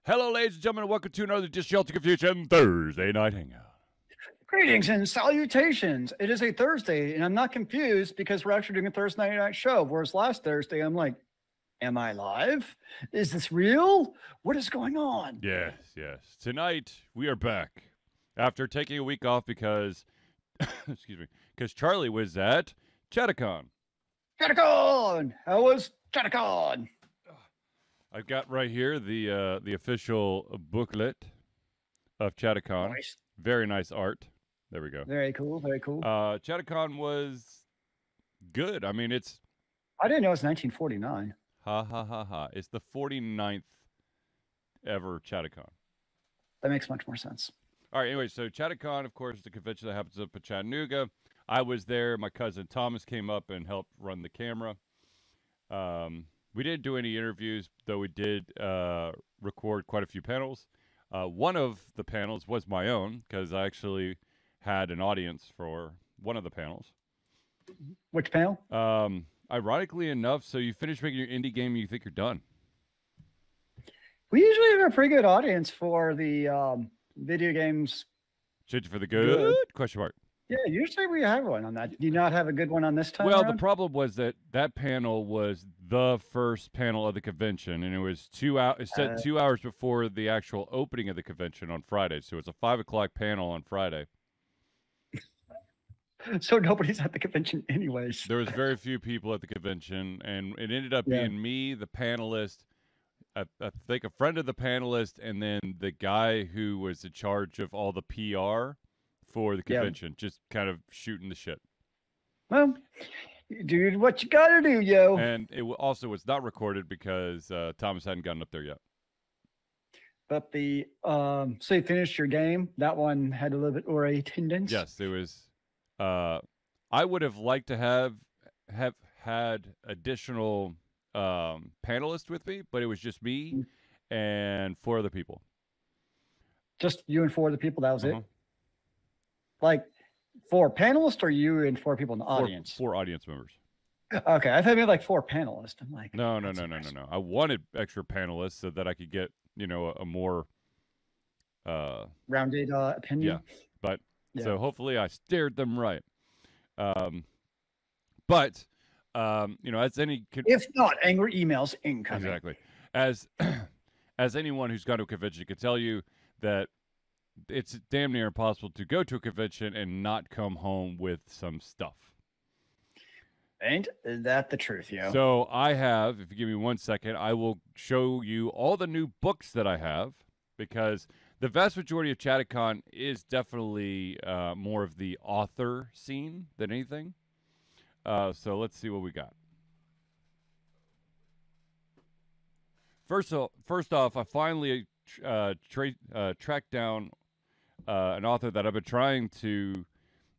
Hello, ladies and gentlemen, and welcome to another Disjointed Confusion Thursday Night Hangout. Greetings and salutations. It is a Thursday, and I'm not confused because we're actually doing a Thursday night show. Whereas last Thursday, I'm like, am I live? Is this real? What is going on? Yes. Tonight, we are back after taking a week off because, excuse me, because Charlie was at ChattaCon. ChattaCon! How was ChattaCon? I've got right here the official booklet of ChattaCon. Nice. Very nice art. There we go. Very cool, very cool. ChattaCon was good. I mean, it's... I didn't know it was 1949. Ha. It's the 49th ever ChattaCon. That makes much more sense. All right, anyway, so ChattaCon, of course, is the convention that happens up in Chattanooga. I was there. My cousin Thomas came up and helped run the camera. We didn't do any interviews, though we did record quite a few panels. One of the panels was my own, because I actually had an audience for one of the panels. Which panel? Ironically enough, so you finish making your indie game and you think you're done. We usually have a pretty good audience for the video games. Shit for the good? Question mark. Yeah, usually we have one on that. Did you not have a good one on this time? Well, around? the problem was that panel was the first panel of the convention, and it was 2 hours. It said 2 hours before the actual opening of the convention on Friday, so it's a 5 o'clock panel on Friday. So nobody's at the convention anyways. There was very few people at the convention, and it ended up being me, the panelist, I think a friend of the panelist, and then the guy who was in charge of all the PR for the convention, just kind of shooting the shit. Well, dude, what you gotta do, yo. And it also was not recorded because Thomas hadn't gotten up there yet. But the so you finished your game. That one had a little bit more attendance. Yes, it was. I would have liked to have had additional panelists with me, but it was just me and 4 other people. Just you and 4 other people. That was it. Like 4 panelists, or you and 4 people in the audience? 4 audience members. Okay, I thought maybe like 4 panelists. I'm like, no. I wanted extra panelists so that I could get a more rounded opinion. Yeah, but so hopefully I steered them right. But as any if not, angry emails incoming. Exactly. As anyone who's gone to a convention can tell you that it's damn near impossible to go to a convention and not come home with some stuff. Ain't that the truth, yo? So I have, if you give me 1 second, I will show you all the new books that I have, because the vast majority of ChattaCon is definitely more of the author scene than anything. So let's see what we got. First off, I finally tracked down an author that I've been trying to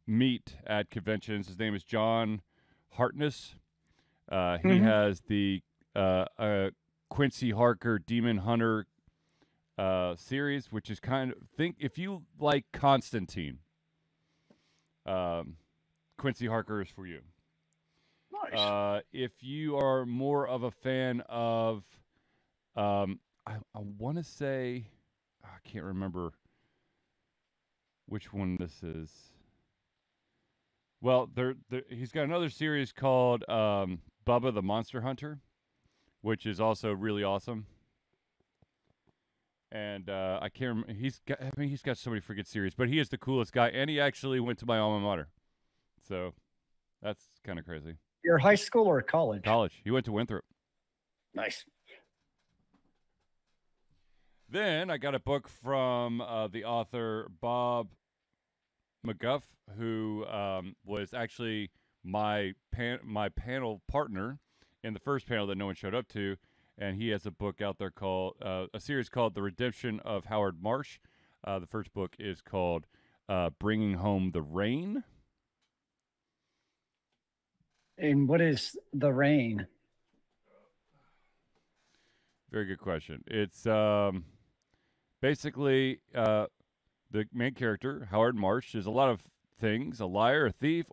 meet at conventions. His name is John Hartness. He has the Quincy Harker Demon Hunter series, which is kind of, if you like Constantine, Quincy Harker is for you. Nice. If you are more of a fan of, I want to say, I can't remember which one this is. Well, he's got another series called Bubba the Monster Hunter, which is also really awesome. And I can't remember. He's got so many freaking series, but he is the coolest guy, and he actually went to my alma mater. So that's kind of crazy. Your high school or college? College. He went to Winthrop. Nice. Then I got a book from the author Bob McGuff, who was actually my panel partner in the first panel that no one showed up to, and he has a book out there called a series called The Redemption of Howard Marsh. The first book is called Bringing Home the Rain. And what is the rain? Very good question. It's basically the main character, Howard Marsh, is a lot of things: a liar, a thief,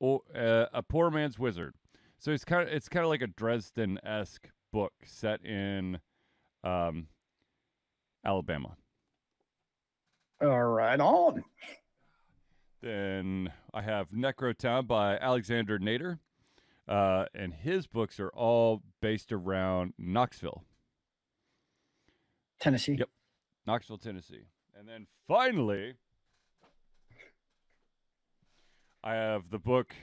or a poor man's wizard. So it's kind of like a Dresden-esque book set in Alabama. All right, on. Then I have Necrotown by Alexander Nader. And his books are all based around Knoxville. Tennessee. Yep. Knoxville, Tennessee. And then finally, I have the book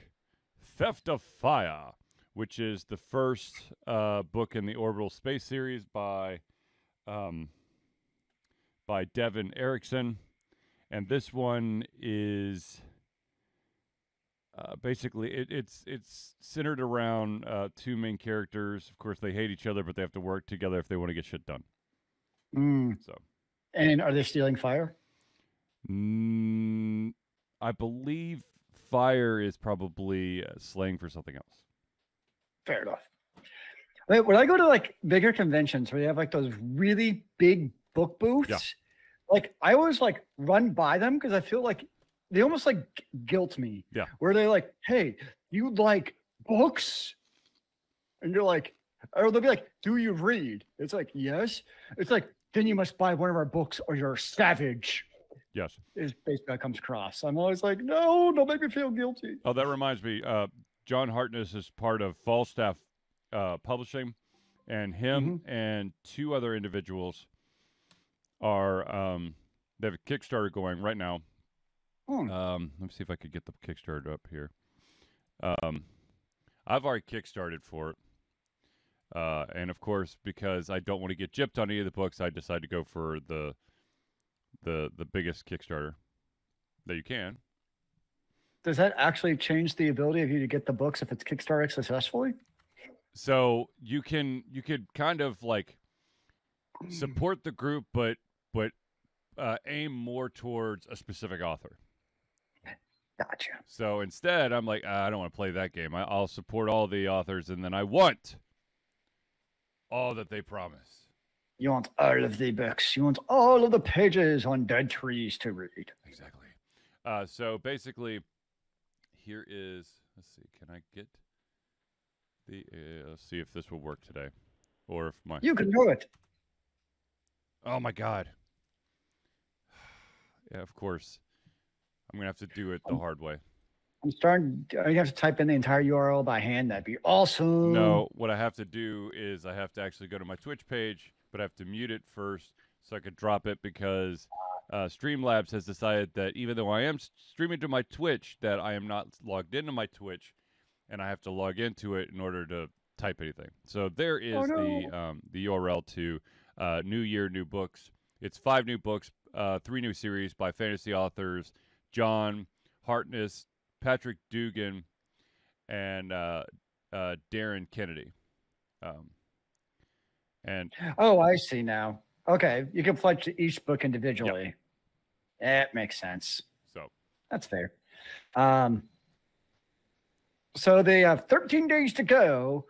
Theft of Fire, which is the first book in the Orbital Space series by Devin Erickson. And this one is basically it's centered around two main characters. Of course, they hate each other, but they have to work together if they want to get shit done. So, and are they stealing fire? I believe fire is probably slang for something else. Fair enough. Wait, when I go to like bigger conventions where they have like those really big book booths, like I always like run by them because I feel like they almost like guilt me. Yeah. Where they're like, hey, you like books? And you're like, or they'll be like, do you read? It's like, yes. It's like, then you must buy one of our books or you're a savage. Yes. Is basically how it comes across. I'm always like, no, don't make me feel guilty. Oh, that reminds me. John Hartness is part of Falstaff Publishing, and him and two other individuals are they have a Kickstarter going right now. Let me see if I could get the Kickstarter up here. I've already Kickstarted for it. And of course, because I don't want to get gypped on any of the books, I decided to go for the biggest Kickstarter that you can. Does that actually change the ability of you to get the books if it's Kickstarter successfully? So you could kind of like support the group, but aim more towards a specific author. Gotcha. So instead, I'm like, I don't want to play that game. I'll support all the authors, and then I want all that they promise. You want all of the books. You want all of the pages on dead trees to read. Exactly. So basically, here is, let's see, can I get the, let's see if this will work today. Or if my... You can do it. Oh, my God. Yeah, of course. I'm going to have to do it the hard way. I'm starting, you have to type in the entire URL by hand. That'd be awesome. No, what I have to do is I have to actually go to my Twitch page, but I have to mute it first so I could drop it because Streamlabs has decided that even though I am streaming to my Twitch, that I am not logged into my Twitch, and I have to log into it in order to type anything. So there is the URL to New Year, New Books. It's 5 new books, 3 new series by fantasy authors John Hartness, Patrick Dugan, and Darren Kennedy. And oh, I see now. Okay, you can pledge to each book individually. Yep. That makes sense. So that's fair. So they have 13 days to go,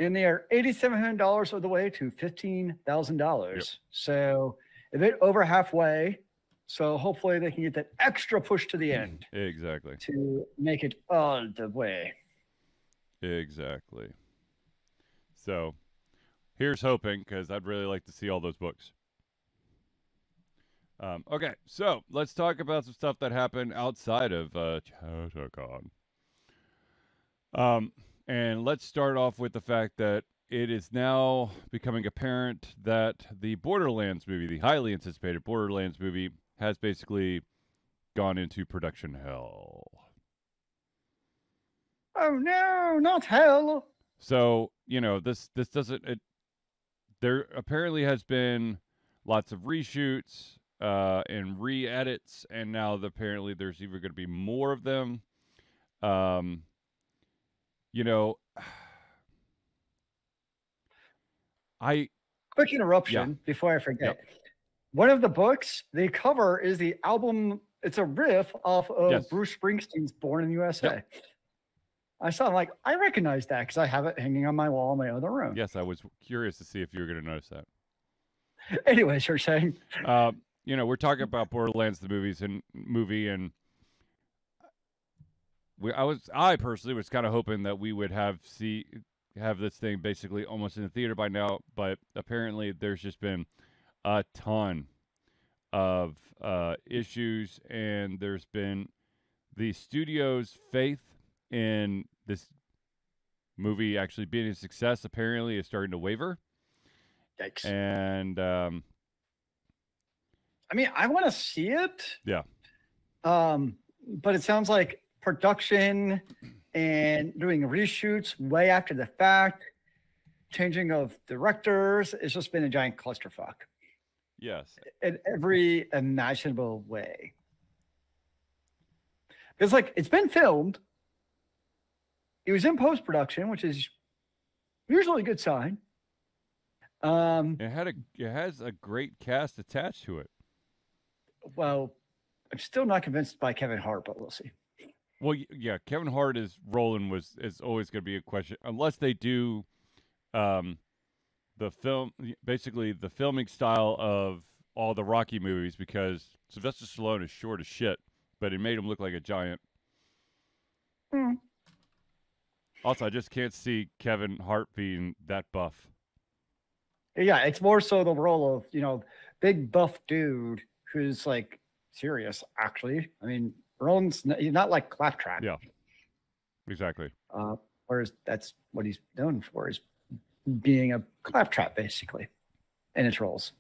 and they are $8,700 of the way to $15,000. Yep. So a bit over halfway. So hopefully they can get that extra push to the end. Exactly. To make it all the way. Exactly. So here's hoping, because I'd really like to see all those books. Okay, so let's talk about some stuff that happened outside of ChattaCon. And let's start off with the fact that it is now becoming apparent that the Borderlands movie, the highly anticipated Borderlands movie, has basically gone into production hell. Oh no, not hell. So, you know, this doesn't... there apparently has been lots of reshoots and re-edits, and now apparently there's even going to be more of them. You know... Quick interruption before I forget. Yep. One of the books, the cover is the album. It's a riff off of Bruce Springsteen's Born in the USA. Yep. I saw, I'm like, I recognize that because I have it hanging on my wall in my other room. Yes, I was curious to see if you were going to notice that. Anyways, you're saying? You know, we're talking about Borderlands, the movie, and I personally was kind of hoping that we would have this thing basically almost in the theater by now, but apparently there's just been a ton of issues, and there's been the studio's faith in this movie actually being a success apparently is starting to waver. Yikes. And I mean, I want to see it. Yeah. But it sounds like production and doing reshoots way after the fact, changing of directors, it's just been a giant clusterfuck. Yes. In every imaginable way. Because like it's been filmed. It was in post-production, which is usually a good sign. It has a great cast attached to it. Well, I'm still not convinced by Kevin Hart, but we'll see. Well, yeah, Kevin Hart is always going to be a question unless they do the film, basically the filming style of all the Rocky movies, because Sylvester Stallone is short as shit, but it made him look like a giant. Also, I just can't see Kevin Hart being that buff. Yeah, it's more so the role of, big buff dude who's like serious, actually. I mean, he's not like Claptrap. Yeah, exactly. Whereas that's what he's known for, is being a Claptrap, basically, in his roles.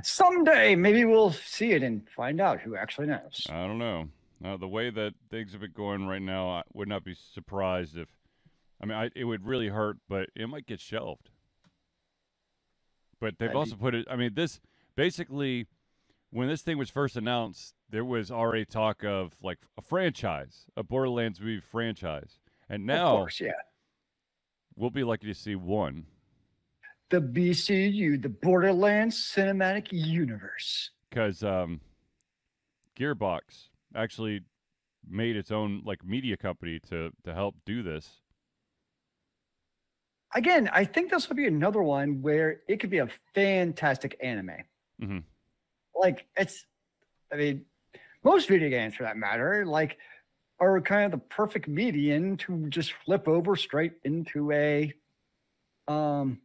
Someday, maybe we'll see it and find out who actually knows. I don't know. The way that things have been going right now, I would not be surprised if, it would really hurt, but it might get shelved. But they've also put it, this, basically, when this thing was first announced, there was already talk of, like, a franchise, a Borderlands movie franchise. And now, of course, yeah, we'll be lucky to see one. The BCU, the Borderlands Cinematic Universe. Because Gearbox actually made its own media company to help do this. Again, I think this will be another one where it could be a fantastic anime. Mm-hmm. Most video games for that matter, are kind of the perfect median to just flip over straight into a anime.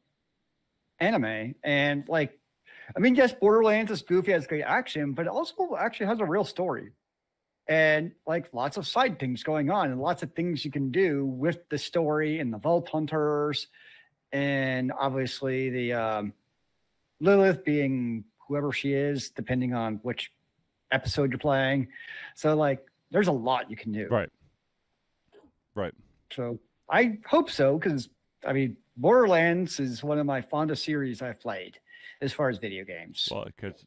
And yes, Borderlands is goofy, has great action, but it also actually has a real story. And lots of side things going on and lots of things you can do with the story and the Vault Hunters. And obviously the Lilith being whoever she is, depending on which episode you're playing. So there's a lot you can do. Right. So I hope so, because Borderlands is one of my fondest series I've played as far as video games. Well, because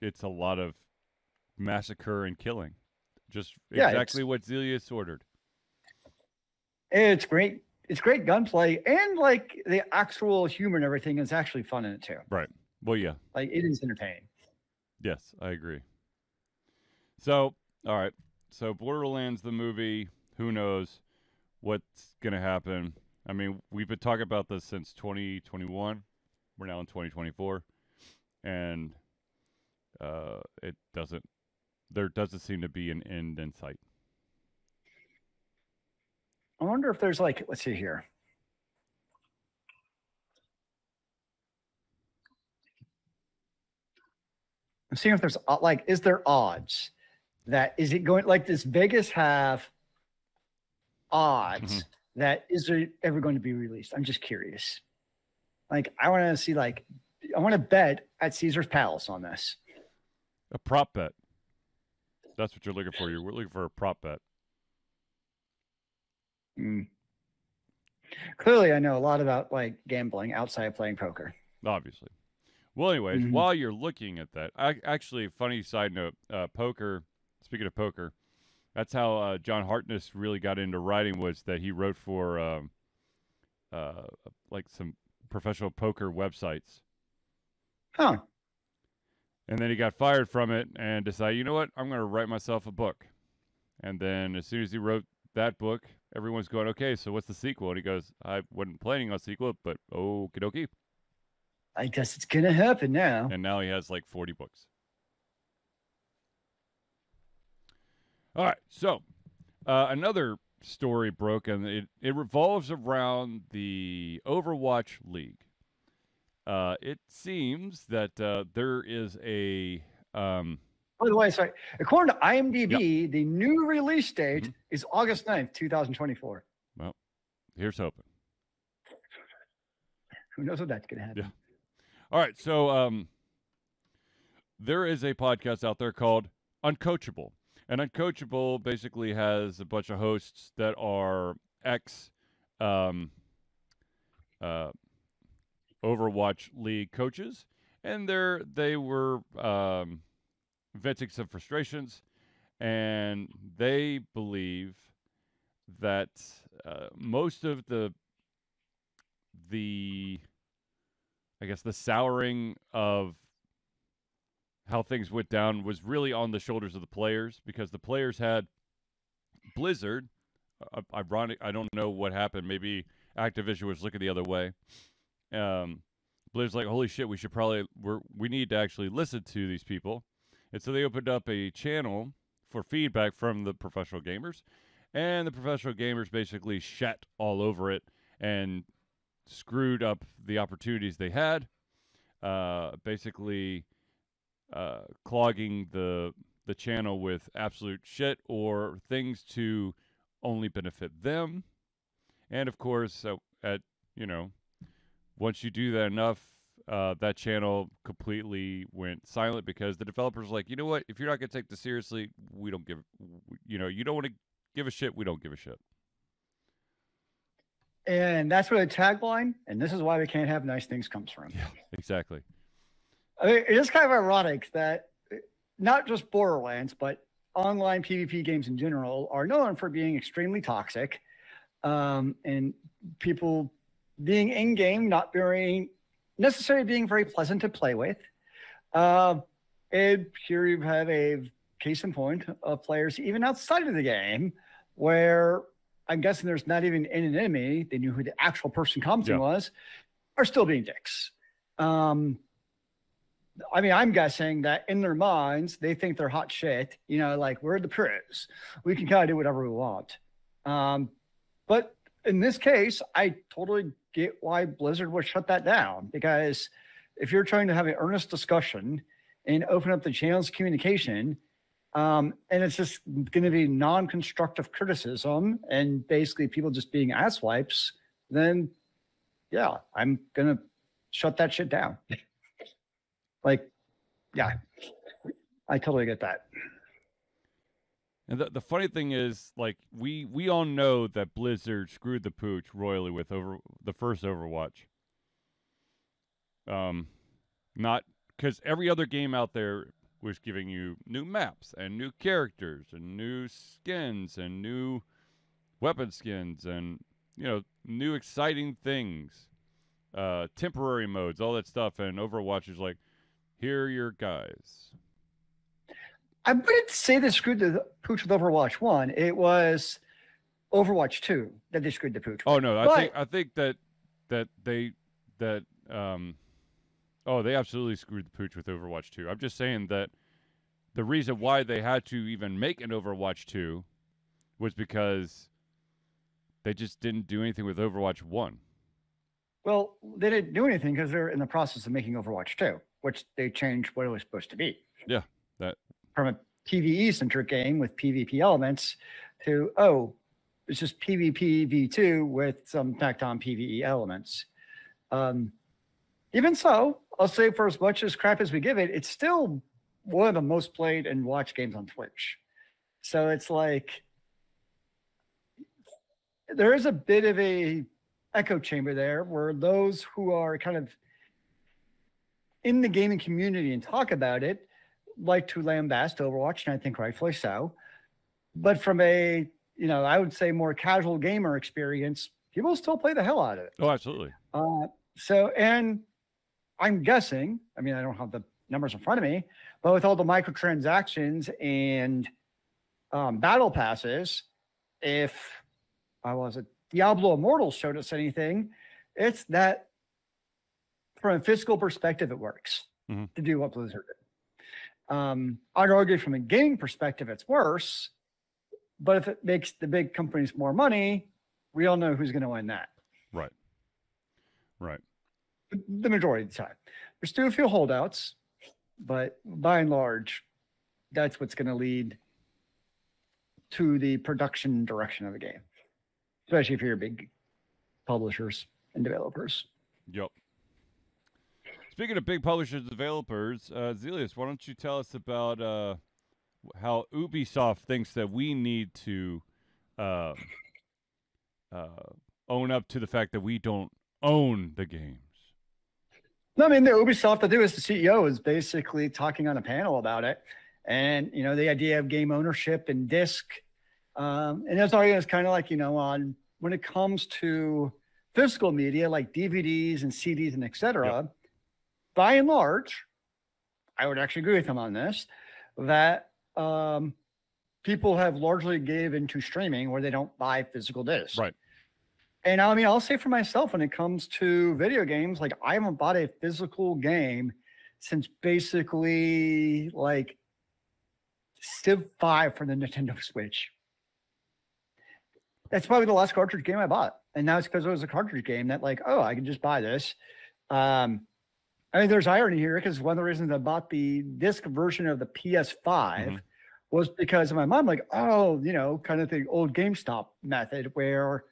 it's a lot of massacre and killing. Just Yeah, exactly what Zealeus ordered. It's great. It's great gunplay, and the actual humor and everything is actually fun in it too. Right. Well, yeah. It is entertaining. Yes, I agree. So, all right. So Borderlands, the movie, who knows what's going to happen. We've been talking about this since 2021. We're now in 2024. And there doesn't seem to be an end in sight. I wonder if there's let's see here. I'm seeing if there's is there odds that is it going does Vegas have odds that is it ever going to be released? I'm just curious. I want to see I want to bet at Caesar's Palace on this. A prop bet. That's what you're looking for. We're looking for a prop bet. Clearly, I know a lot about gambling outside of playing poker. Obviously. Well, anyways, while you're looking at that, actually, funny side note, poker. Speaking of poker, that's how John Hartness really got into writing. Was that he wrote for some professional poker websites. Huh. And then he got fired from it and decided, you know what, I'm going to write myself a book. And then as soon as he wrote that book, everyone's going, okay, so what's the sequel? And he goes, I wasn't planning on a sequel, but okie dokie. I guess it's going to happen now. And now he has 40 books. All right, so another story broke, and it revolves around the Overwatch League. it seems that there is a By the way, sorry. According to IMDb, Yep. the new release date Mhm. is August 9th, 2024. Well, here's hoping. Who knows what that's going to happen? Yeah. All right, so there is a podcast out there called Uncoachable. And Uncoachable basically has a bunch of hosts that are ex Overwatch League coaches, and they were venting some frustrations, and they believe that most of the I guess the souring of how things went down was really on the shoulders of the players, because the players had Blizzard. Ironic, I don't know what happened. Maybe Activision was looking the other way. Blizzard's like, holy shit, we need to actually listen to these people. And so they opened up a channel for feedback from the professional gamers. And the professional gamers basically shat all over it and screwed up the opportunities they had. Basically clogging the channel with absolute shit or things to only benefit them. And of course, once you do that enough, that channel completely went silent, because the developers were like, you know what? If you're not going to take this seriously, we don't give. You don't want to give a shit. We don't give a shit. And that's where the tagline, and this is why we can't have nice things, comes from. Yeah, exactly. I mean, it is kind of ironic that not just Borderlands, but online PvP games in general are known for being extremely toxic, and people being in-game not necessarily being very pleasant to play with. And here you have a case in point of players even outside of the game where I'm guessing there's not even an enemy, they knew who the actual person commenting was, are still being dicks. I mean, I'm guessing that in their minds, they think they're hot shit. Like, we're the pros. We can kind of do whatever we want. But in this case, I totally get why Blizzard would shut that down. Because if you're trying to have an earnest discussion and open up the channel's communication, and it's just going to be non-constructive criticism and basically people just being asswipes, then, yeah, I'm going to shut that shit down. Like, yeah, I totally get that. And the funny thing is, like, we all know that Blizzard screwed the pooch royally with the first Overwatch. Not because every other game out there was giving you new maps and new characters and new skins and new weapon skins and new exciting things, temporary modes, all that stuff. And Overwatch is like, here are your guys. I wouldn't say they screwed the pooch with Overwatch 1. It was Overwatch 2 that they screwed the pooch with. Oh no, I think that they absolutely screwed the pooch with Overwatch 2. I'm just saying that the reason why they had to even make an Overwatch 2 was because they just didn't do anything with Overwatch 1. Well, they didn't do anything because they're in the process of making Overwatch 2, which they changed what it was supposed to be. Yeah, that from a PvE-centric game with PvP elements to, it's just PvP v2 with some tacked on PvE elements. Even so, I'll say for as much as crap as we give it, it's still one of the most played and watched games on Twitch. So it's like, there is a bit of a echo chamber there where those who are kind of in the gaming community and talk about it like to lambast Overwatch, and I think rightfully so. But from a, I would say more casual gamer experience, people still play the hell out of it. Oh, absolutely. And I'm guessing, I mean, I don't have the numbers in front of me, but with all the microtransactions and battle passes, if Diablo Immortal showed us anything, it's that from a physical perspective, it works to do what Blizzard did. I'd argue from a gaming perspective, it's worse, but if it makes the big companies more money, we all know who's going to win that. Right. the majority of the time. There's still a few holdouts, but by and large, that's what's going to lead to the production direction of the game, especially if you're big publishers and developers. Yep. Speaking of big publishers and developers, Zealeus, why don't you tell us about how Ubisoft thinks that we need to own up to the fact that we don't own the games? No, I mean, the Ubisoft, I think the CEO is basically talking on a panel about it. And, the idea of game ownership and disc. And that's argument is kind of like, on when it comes to physical media like DVDs and CDs and et cetera, yep. By and large, I would actually agree with him on this, that people have largely given to streaming where they don't buy physical discs. Right. And I mean, I'll say for myself, when it comes to video games, like I haven't bought a physical game since basically like Civ 5 for the Nintendo Switch. That's probably the last cartridge game I bought. And now it's because it was a cartridge game that like, oh, I can just buy this. I mean, there's irony here because one of the reasons I bought the disc version of the PS5 was because in my mind, like, oh, kind of the old GameStop method where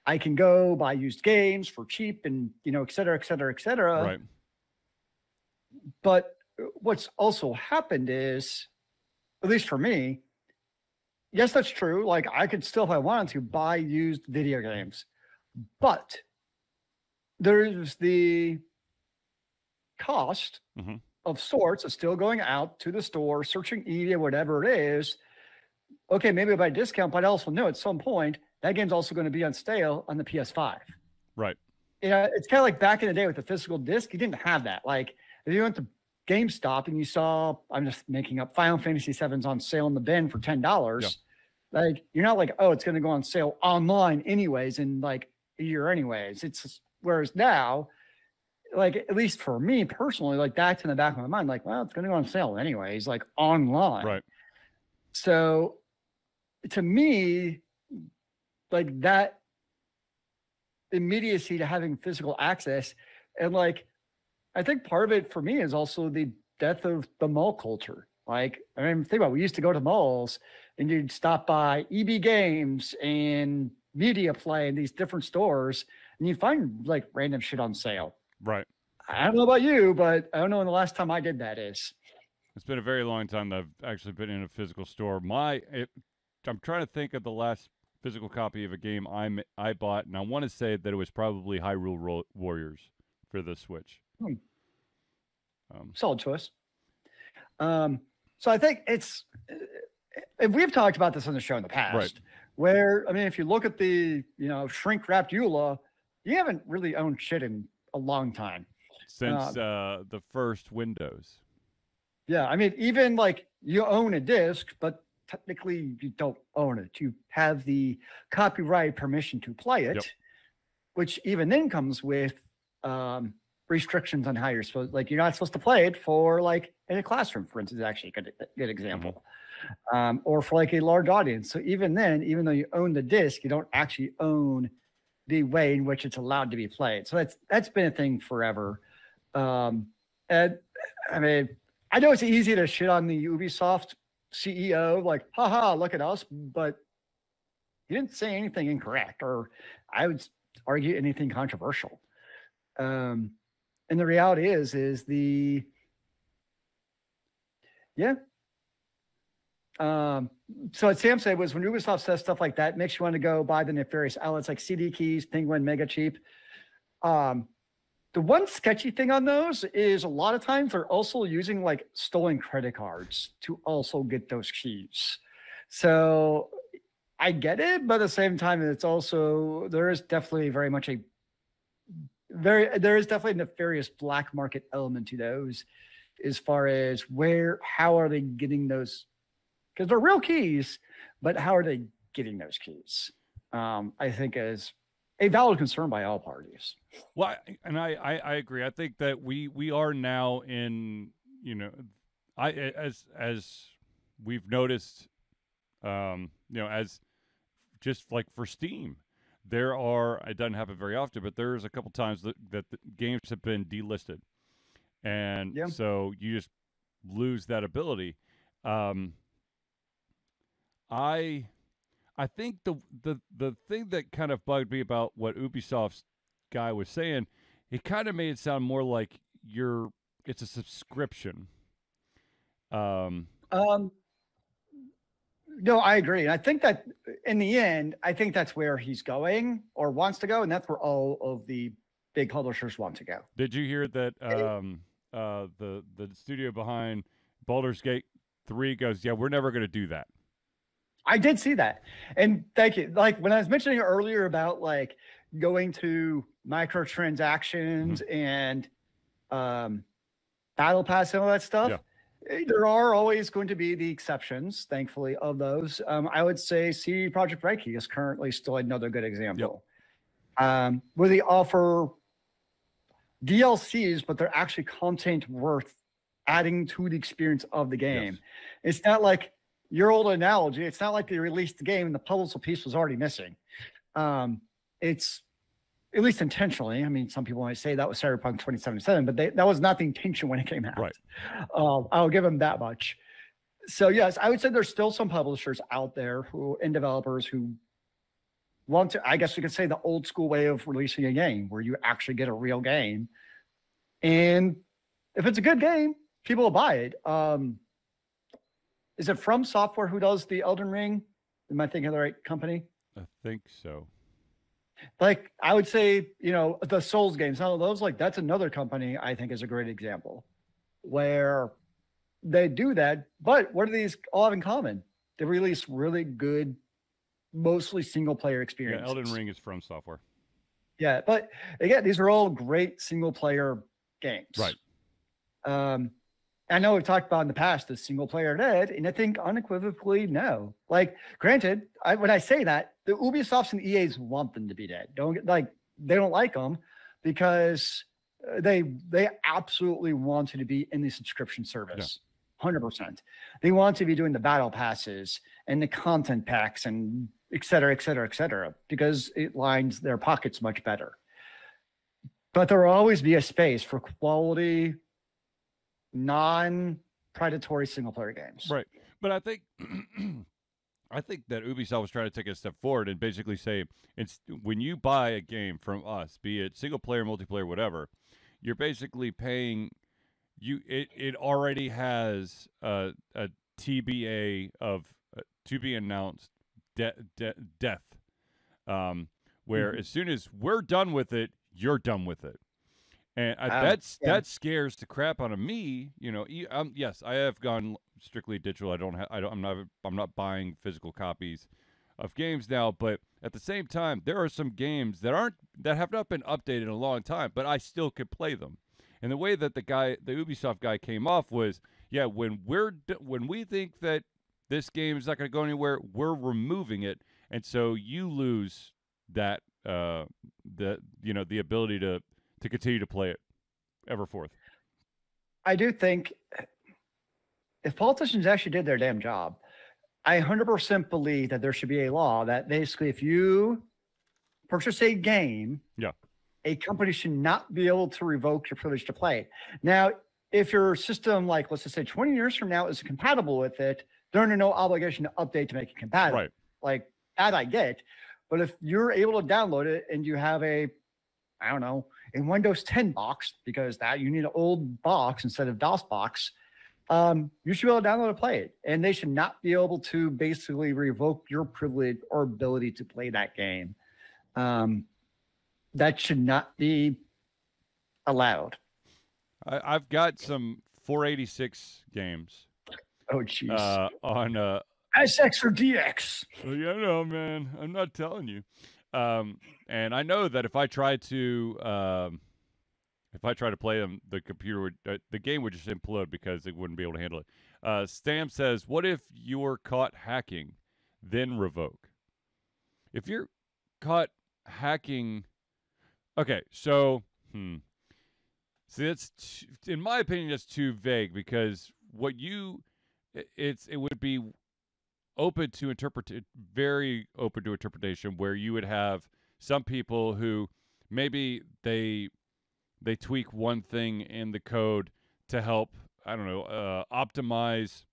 I can go buy used games for cheap and, et cetera, et cetera, et cetera. Right. But what's also happened is, at least for me, yes, that's true. Like I could still, if I wanted to, buy used video games, but there's the cost of sorts of still going out to the store, searching media, whatever it is. Okay, maybe I buy a discount, but I also know at some point that game's also going to be on sale on the PS5. Right. It's kind of like back in the day with the physical disc. You didn't have that. Like if you went to GameStop and you saw, I'm just making up, Final Fantasy VII's on sale in the bin for $10. Yeah. Like you're not like, oh, it's going to go on sale online anyways in like a year anyways. It's whereas now, like at least for me personally, like that's in the back of my mind. Like, well, it's going to go on sale anyways, like online. Right. So to me, like that immediacy to having physical access, and like I think part of it for me is also the death of the mall culture. Like, I mean, think about it, we used to go to malls and you'd stop by EB Games and Media Play and these different stores, and you'd find like random shit on sale. Right. I don't know about you, but I don't know when the last time I did that is. It's been a very long time that I've actually been in a physical store. I'm trying to think of the last physical copy of a game I bought, and I want to say that it was probably Hyrule Warriors for the Switch. Solid choice. So I think and we've talked about this on the show in the past, right, where, I mean, if you look at the, shrink-wrapped EULA, you haven't really owned shit in a long time. Since the first Windows. Yeah, I mean, even like you own a disc, but technically you don't own it. You have the copyright permission to play it, which even then comes with restrictions on how you're supposed, like you're not supposed to play it for like in a classroom, for instance, actually a good example, or for like a large audience. So even then, even though you own the disc, you don't actually own the way in which it's allowed to be played. So that's been a thing forever. And I mean, I know it's easy to shit on the Ubisoft CEO, like, haha, look at us, but he didn't say anything incorrect, or I would argue anything controversial. And the reality is so what Sam said was when Ubisoft says stuff like that, it makes you want to go buy the nefarious outlets like CD Keys, Penguin, Mega Cheap. The one sketchy thing on those is a lot of times they're also using like stolen credit cards to also get those keys. So I get it, but at the same time, it's also, there is definitely very much there is definitely a nefarious black market element to those as far as how are they getting those? Because they're real keys, but how are they getting those keys? I think is a valid concern by all parties. Well, and I agree. I think that we are now in, as we've noticed, as just like for Steam, it doesn't happen very often, but there's a couple times that the games have been delisted, and Yeah. so you just lose that ability. I I think the thing that kind of bugged me about what Ubisoft's guy was saying, it kind of made it sound more like it's a subscription. Um, Um, no, I agree. And I think that in the end, I think that's where he's going or wants to go, and that's where all of the big publishers want to go. did you hear that the studio behind Baldur's Gate 3 goes, yeah, we're never going to do that. I did see that. And thank you. Like when I was mentioning earlier about like going to microtransactions and battle pass and all that stuff, there are always going to be the exceptions, thankfully, of those. I would say CD Projekt Reiki is currently still another good example. Where they offer DLCs, but they're actually content worth adding to the experience of the game. It's not like your old analogy. It's not like they released the game and the puzzle piece was already missing. It's at least intentionally. I mean, some people might say that was Cyberpunk 2077, but that was not the intention when it came out. Right. I'll give them that much. So yes, I would say there's still some publishers out there and developers who want to, I guess we could say, the old school way of releasing a game where you actually get a real game. And if it's a good game, people will buy it. Is it From Software who does the Elden Ring? Am I thinking of the right company? I think so. Like, I would say, the Souls games, some of those, like, that's another company I think is a great example where they do that. But what do these all have in common? They release really good, mostly single player experiences. Yeah, Elden Ring is From Software. Yeah, but again, these are all great single player games. Right. I know we've talked about in the past the single player dead, and I think unequivocally no. Like, granted, when I say that, the Ubisofts and EAs want them to be dead. They don't like them because they absolutely wanted to be in the subscription service, 100%. They want to be doing the battle passes and the content packs and et cetera, because it lines their pockets much better. But there will always be a space for quality, non-predatory single-player games. Right. But I think that Ubisoft was trying to take a step forward and basically say, when you buy a game from us, be it single-player, multiplayer, whatever, you're basically paying it already has a TBA of to be announced death, where as soon as we're done with it, you're done with it. And that scares the crap out of me. Yes, I have gone strictly digital. I'm not buying physical copies of games now. But at the same time, there are some games that have not been updated in a long time, but I still could play them. And the way that the Ubisoft guy came off was, when we think that this game is not going to go anywhere, we're removing it, and so you lose that the ability to continue to play it ever forth. I do think if politicians actually did their damn job, I 100% believe that there should be a law that basically if you purchase a game, a company should not be able to revoke your privilege to play it. Now, if your system, like let's just say 20 years from now, is compatible with it, they're under no obligation to update to make it compatible. Right. Like that I get. But if you're able to download it and you have a Windows 10 box, because that you need an old box instead of DOS box, you should be able to download and play it. And they should not be able to basically revoke your privilege or ability to play that game. That should not be allowed. I've got some 486 games. Oh, jeez. On SX or DX? Yeah, no, man. I'm not telling you. And I know that if I try to play them, the game would just implode because it wouldn't be able to handle it. Stam says, "What if you're caught hacking, then revoke? If you're caught hacking, okay, so see, that's in my opinion, that's too vague because it would be open to very open to interpretation where you would have some people who maybe they tweak one thing in the code to help, I don't know, optimize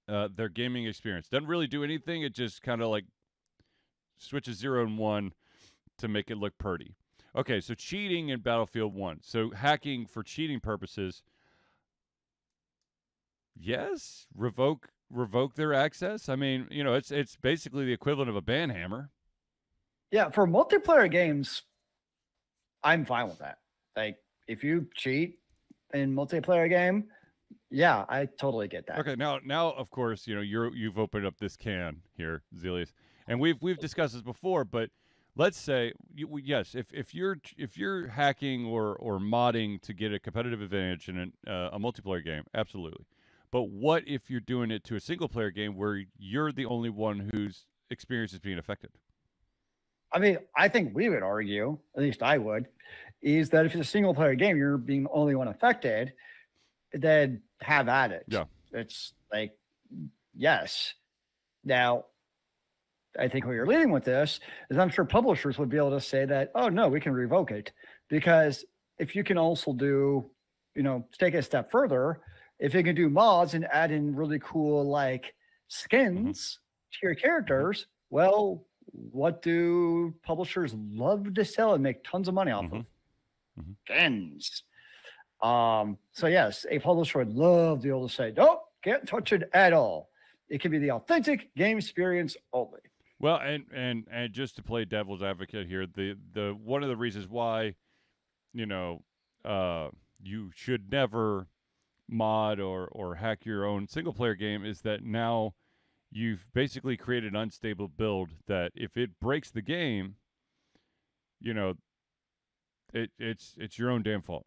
their gaming experience. Doesn't really do anything. It just kind of like switches 0 and 1 to make it look pretty. Okay, so cheating in Battlefield 1. So hacking for cheating purposes. Yes, revoke their access. I mean, you know, it's basically the equivalent of a ban hammer. Yeah, for multiplayer games, I'm fine with that. Like, if you cheat in multiplayer game, yeah, I totally get that. Okay, now of course, you know, you've opened up this can here, Zealeus, and we've discussed this before, but let's say yes, if you're hacking or modding to get a competitive advantage in a multiplayer game, absolutely. But what if you're doing it to a single player game where you're the only one whose experience is being affected? I mean, I think we would argue, at least I would, is that if it's a single player game, you're being the only one affected, then have at it. Yeah. It's like, yes. Now, I think where you're leading with this is I'm sure publishers would be able to say that, oh, no, we can revoke it. Because if you can also do, you know, take it a step further, if you can do mods and add in really cool, like, skins to your characters, well, what do publishers love to sell and make tons of money off of? Skins. So yes, a publisher would love to be able to say, nope, can't touch it at all. It can be the authentic game experience only. Well, and just to play devil's advocate here, the one of the reasons why, you know, you should never mod or hack your own single player game is that now you've basically created an unstable build that if it breaks the game, you know, it's your own damn fault.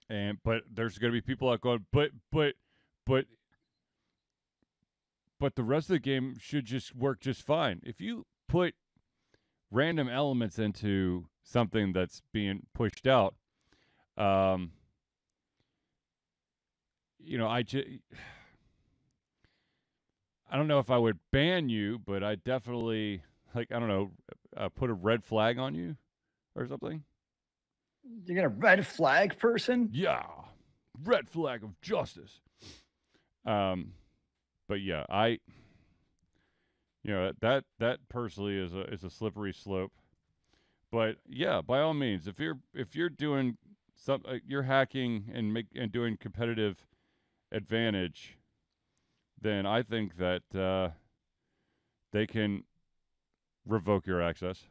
But there's going to be people out going, but the rest of the game should just work just fine. If you put random elements into something that's being pushed out, you know, I don't know if I would ban you, but I definitely, like, I don't know, put a red flag on you or something. You're gonna red flag person? Yeah, red flag of justice. But yeah, you know, that personally is a slippery slope. But yeah, by all means, if you're doing you're hacking and doing competitive advantage, then I think that they can revoke your access.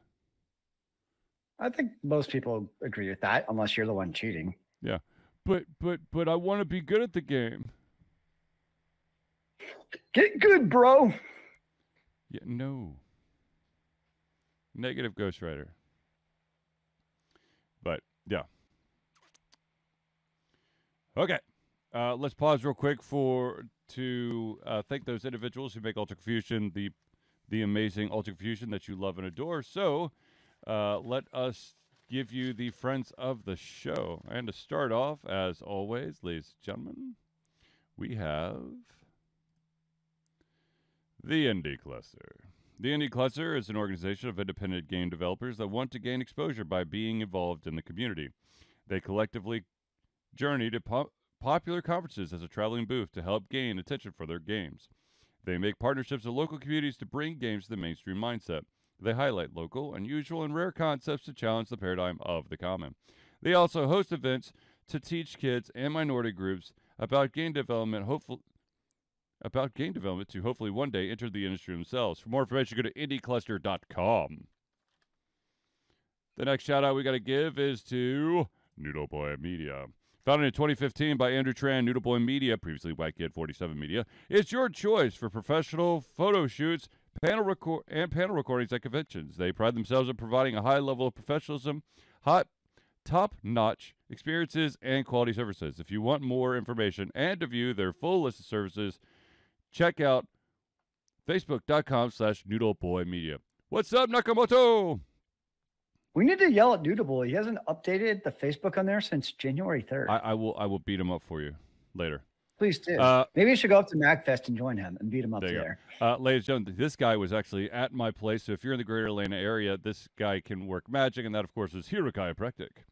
I think most people agree with that, unless you're the one cheating. Yeah, but I want to be good at the game. Get good, bro. Yeah, no. Negative ghostwriter. But yeah. Okay. Let's pause real quick to thank those individuals who make Ultra Confusion the amazing Ultra Confusion that you love and adore. So let us give you the friends of the show. And to start off, as always, ladies and gentlemen, we have the Indie Cluster. The Indie Cluster is an organization of independent game developers that want to gain exposure by being involved in the community. They collectively journey to popular conferences as a traveling booth to help gain attention for their games. They make partnerships with local communities to bring games to the mainstream mindset. They highlight local, unusual, and rare concepts to challenge the paradigm of the common. They also host events to teach kids and minority groups about game development, to hopefully one day enter the industry themselves. For more information, go to indiecluster.com. The next shout out we got to give is to Noodle Boy Media. Founded in 2015 by Andrew Tran, Noodle Boy Media, previously White Kid 47 Media, is your choice for professional photo shoots, panel recordings at conventions. They pride themselves on providing a high level of professionalism, top-notch experiences, and quality services. If you want more information and to view their full list of services, check out facebook.com/noodleboymedia. What's up, Nakamoto? We need to yell at Noodle Boy. He hasn't updated the Facebook on there since January 3rd. I will beat him up for you later. Please do. Maybe you should go up to MagFest and join him and beat him up there. Ladies and gentlemen, this guy was actually at my place. So if you're in the greater Atlanta area, this guy can work magic, and that, of course, is Hero Chiropractic.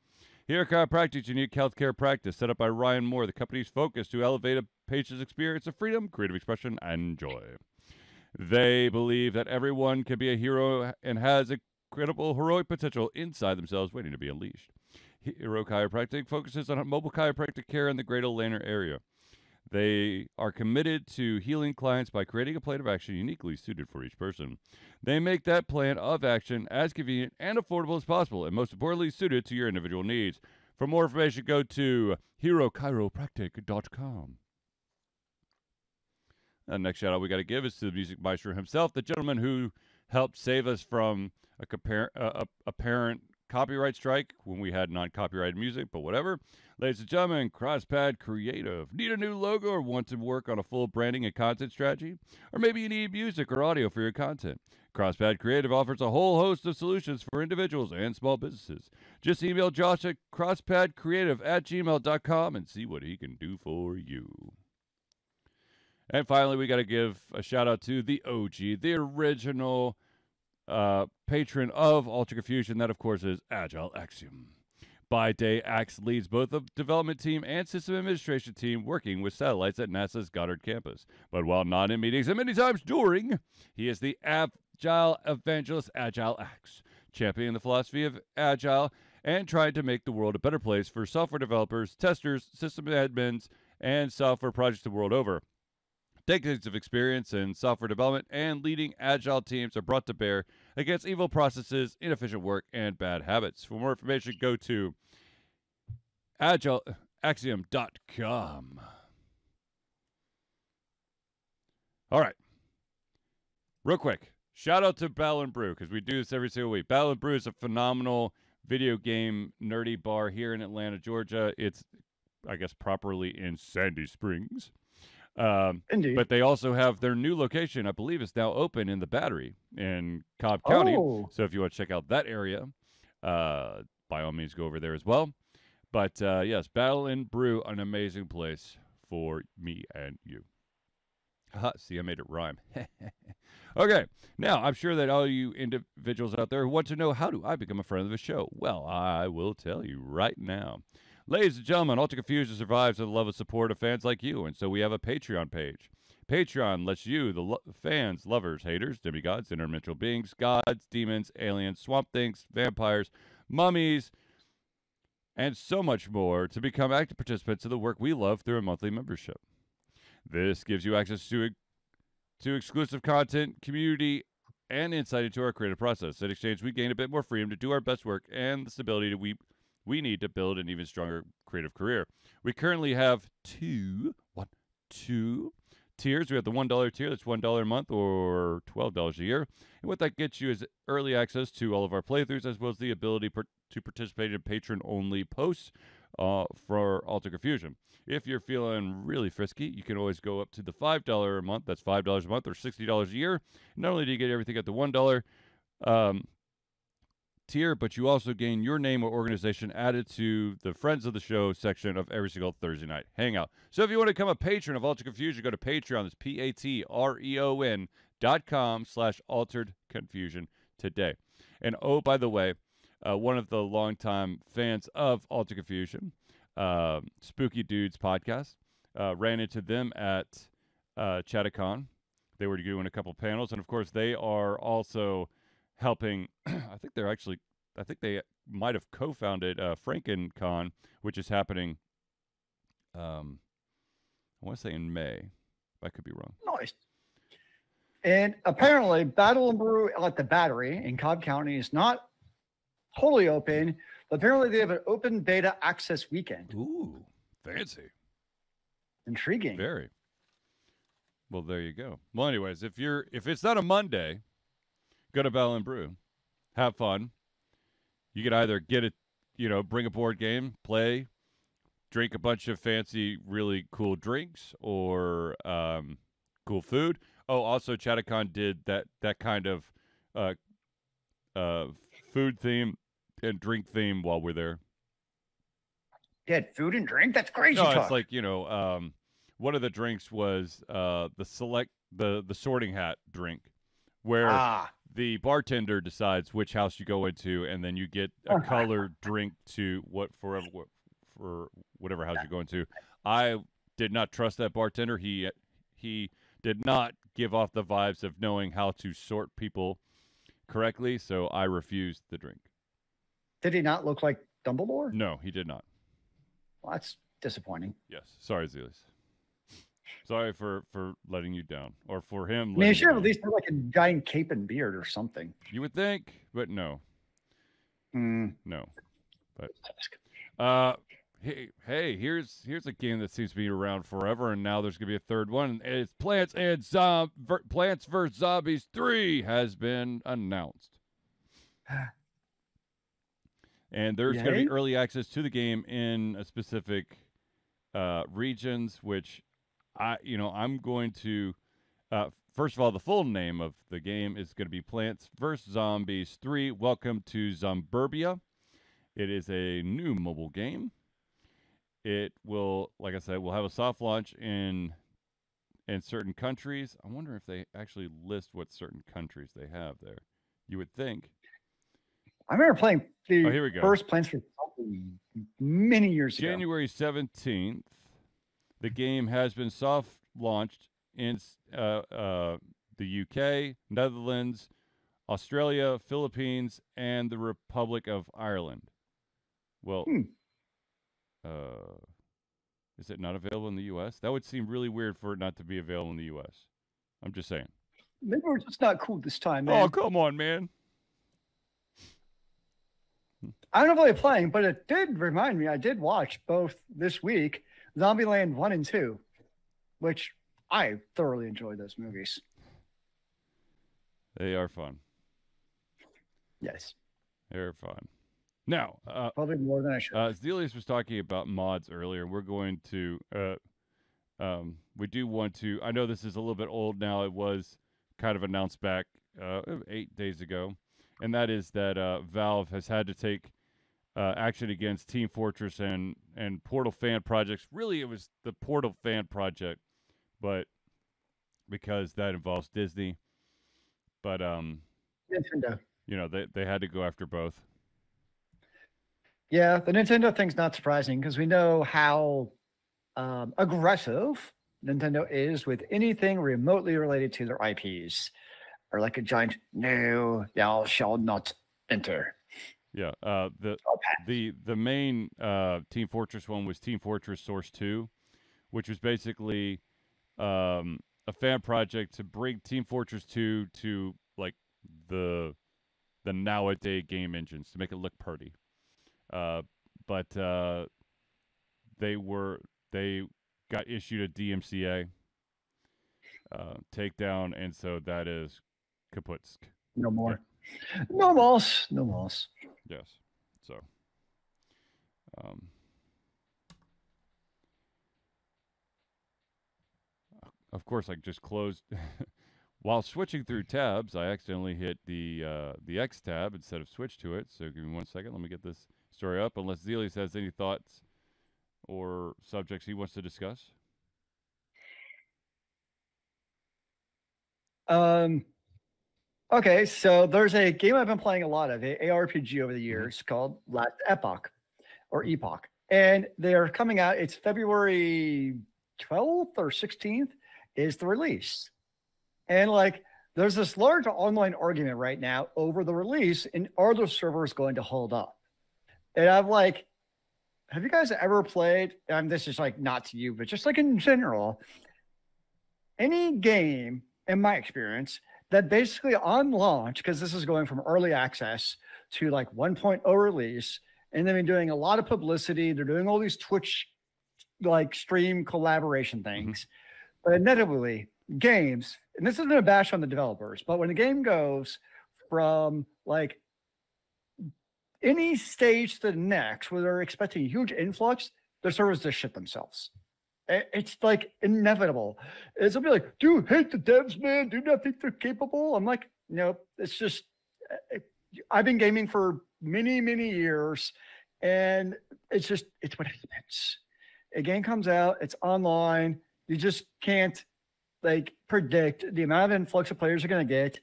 Hero Chiropractic's unique healthcare practice set up by Ryan Moore, the company's focus to elevate a patient's experience of freedom, creative expression, and joy. They believe that everyone can be a hero and has incredible heroic potential inside themselves waiting to be unleashed. Hero Chiropractic focuses on mobile chiropractic care in the greater Atlanta area. They are committed to healing clients by creating a plan of action uniquely suited for each person. They make that plan of action as convenient and affordable as possible, and most importantly, suited to your individual needs. For more information, go to herochiropractic.com. The next shout out we got to give is to the music maestro himself, the gentleman who helped save us from a apparent copyright strike when we had non-copyrighted music, but whatever. Ladies and gentlemen, CrossPad Creative. Need a new logo or want to work on a full branding and content strategy? Or maybe you need music or audio for your content? CrossPad Creative offers a whole host of solutions for individuals and small businesses. Just email Josh at crosspadcreative@gmail.com and see what he can do for you. And finally, we got to give a shout out to the OG, the original patron of Ultra Confusion. That, of course, is Agile Axiom. By day, Axe leads both the development team and system administration team working with satellites at NASA's Goddard campus. But while not in meetings and many times during, he is the Agile evangelist, Agile Axe, championing the philosophy of Agile and trying to make the world a better place for software developers, testers, system admins, and software projects the world over. Decades of experience in software development and leading Agile teams are brought to bear against evil processes, inefficient work, and bad habits. For more information, go to agileaxiom.com. All right. Real quick, shout out to Battle and Brew, because we do this every single week. Battle and Brew is a phenomenal video game nerdy bar here in Atlanta, Georgia. It's, I guess, properly in Sandy Springs. Indeed. But they also have their new location, I believe it's now open in the Battery in Cobb County. So if you want to check out that area, by all means, go over there as well. But yes, Battle and Brew, an amazing place for me and you. See, I made it rhyme. Okay, now I'm sure that all you individuals out there want to know, how do I become a friend of the show? Well, I will tell you right now. Ladies and gentlemen, Ultra Confusion survives with the love and support of fans like you, and so we have a Patreon page. Patreon lets you, the fans, lovers, haters, demigods, interdimensional beings, gods, demons, aliens, swamp things, vampires, mummies, and so much more to become active participants in the work we love through a monthly membership. This gives you access to exclusive content, community, and insight into our creative process. In exchange, we gain a bit more freedom to do our best work and the stability that we need to build an even stronger creative career. We currently have two tiers. We have the $1 tier, that's $1 a month or $12 a year. And what that gets you is early access to all of our playthroughs, as well as the ability to participate in patron-only posts for Ultra Confusion. If you're feeling really frisky, you can always go up to the $5 a month. That's $5 a month or $60 a year. Not only do you get everything at the $1 tier, but you also gain your name or organization added to the Friends of the Show section of every single Thursday night hangout. So if you want to become a patron of Ultra Confusion, go to Patreon. That's patreon.com/Altered Confusion today. And oh, by the way, one of the longtime fans of Ultra Confusion, Spooky Dudes podcast, ran into them at ChattaCon. They were doing a couple panels, and of course, they are also helping. I think they might have co-founded FrankenCon, which is happening. I want to say in May. I could be wrong. Nice. And apparently, Battle and Brew at the Battery in Cobb County is not totally open, but apparently they have an open beta access weekend. Ooh, fancy. Intriguing. Very. Well, there you go. Well, anyways, if it's not a Monday, go to Battle and Brew. Have fun. You could either get it, bring a board game, play, drink a bunch of fancy, really cool drinks or cool food. Oh, also, ChattaCon did that kind of food theme and drink theme while we're there. Yeah, food and drink? That's crazy. No, talk. it's like, one of the drinks was the sorting hat drink, where the bartender decides which house you go into, and then you get a colored drink to for whatever house you go into. I did not trust that bartender. He did not give off the vibes of knowing how to sort people correctly, so I refused the drink. Did he not look like Dumbledore? No, he did not. Well, that's disappointing. Yes. Sorry, Zealeus. Sorry for letting you down, or for him. I mean, he should have at least had like a giant cape and beard or something. You would think, but no. No. But hey, here's a game that seems to be around forever, and now there's gonna be a third one. It's Plants vs. Zombies 3 has been announced. And there's going to be early access to the game in a specific regions, which I'm going to. First of all, the full name of the game is going to be Plants vs. Zombies 3. Welcome to Zomburbia. It is a new mobile game. It will, like I said, will have a soft launch in certain countries. I wonder if they actually list what certain countries they have there. You would think. I remember playing the first Plants vs. Zombies many years ago. January 17th, the game has been soft launched in the UK, Netherlands, Australia, Philippines, and the Republic of Ireland. Well, is it not available in the U.S.? That would seem really weird for it not to be available in the U.S. I'm just saying. Maybe we're just not cool this time, man. Oh, come on, man. I don't know if I'm playing, but it did remind me. I did watch both this week, Zombieland 1 and 2, which I thoroughly enjoyed those movies. They are fun. Yes. They're fun. Now, probably more than I should. Zealeus was talking about mods earlier. We're going to, we do want to, I know this is a little bit old now. It was kind of announced back 8 days ago. And that is that Valve has had to take action against Team Fortress and Portal fan projects. Really, it was the Portal fan project, but because that involves Disney. But Nintendo. They had to go after both. Yeah, the Nintendo thing's not surprising because we know how aggressive Nintendo is with anything remotely related to their IPs. Or like a giant, no, thou shalt not enter. Yeah, the main Team Fortress one was Team Fortress Source 2, which was basically a fan project to bring Team Fortress 2 to like the nowadays game engines to make it look pretty. But they got issued a DMCA takedown, and so that is kaputsk. No more. Yeah. No moss. Yes. So, of course, I just closed. While switching through tabs, I accidentally hit the X tab instead of switch to it. So give me 1 second. Let me get this story up. Unless Zealeus has any thoughts or subjects he wants to discuss. Okay, so there's a game I've been playing a lot of, an ARPG over the years called Last Epoch, or Epoch. And they're coming out, it's February 12th or 16th is the release. And like, there's this large online argument right now over the release and are the servers going to hold up? And I'm like, have you guys ever played, and this is like not to you, but just like in general, any game, in my experience, that basically on launch, because this is going from early access to like 1.0 release, and they've been doing a lot of publicity. They're doing all these Twitch like stream collaboration things. But inevitably, games, and this isn't a bash on the developers, but when a game goes from like any stage to the next where they're expecting a huge influx, their servers just shit themselves. It's like inevitable. It'll be like, do you hate the devs, man? Do you not think they're capable? I'm like, no, it's just, I've been gaming for many, many years, and it's what happens. A game comes out, it's online, You just can't like predict the amount of influx of players you're going to get.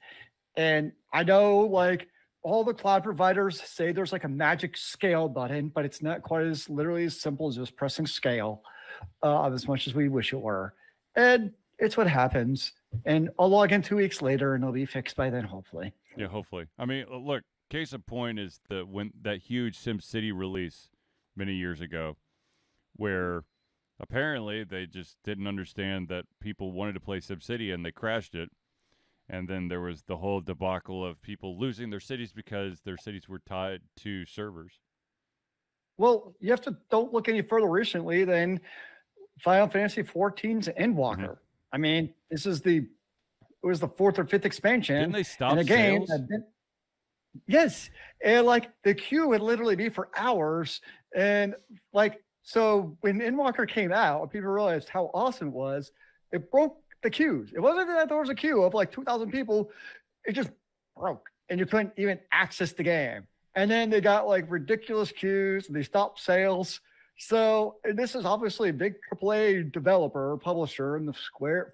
And I know like all the cloud providers say there's like a magic scale button, but it's not quite as literally as simple as just pressing scale as much as we wish it were. And it's what happens. And I'll log in 2 weeks later and it'll be fixed by then, hopefully. Yeah, hopefully. I mean, look, case in point is when that huge SimCity release many years ago, where apparently they just didn't understand that people wanted to play SimCity and they crashed it. And then there was the whole debacle of people losing their cities because their cities were tied to servers. Well, you have to don't look any further recently than Final Fantasy XIV's Endwalker. Mm-hmm. I mean, it was the 4th or 5th expansion. Didn't they stop sales? Yes. And like the queue would literally be for hours. And like, so when Endwalker came out, people realized how awesome it was. It broke the queues. It wasn't that there was a queue of like 2,000 people. It just broke and you couldn't even access the game. And then they got like ridiculous queues and they stopped sales. So and this is obviously a big AAA developer, publisher in the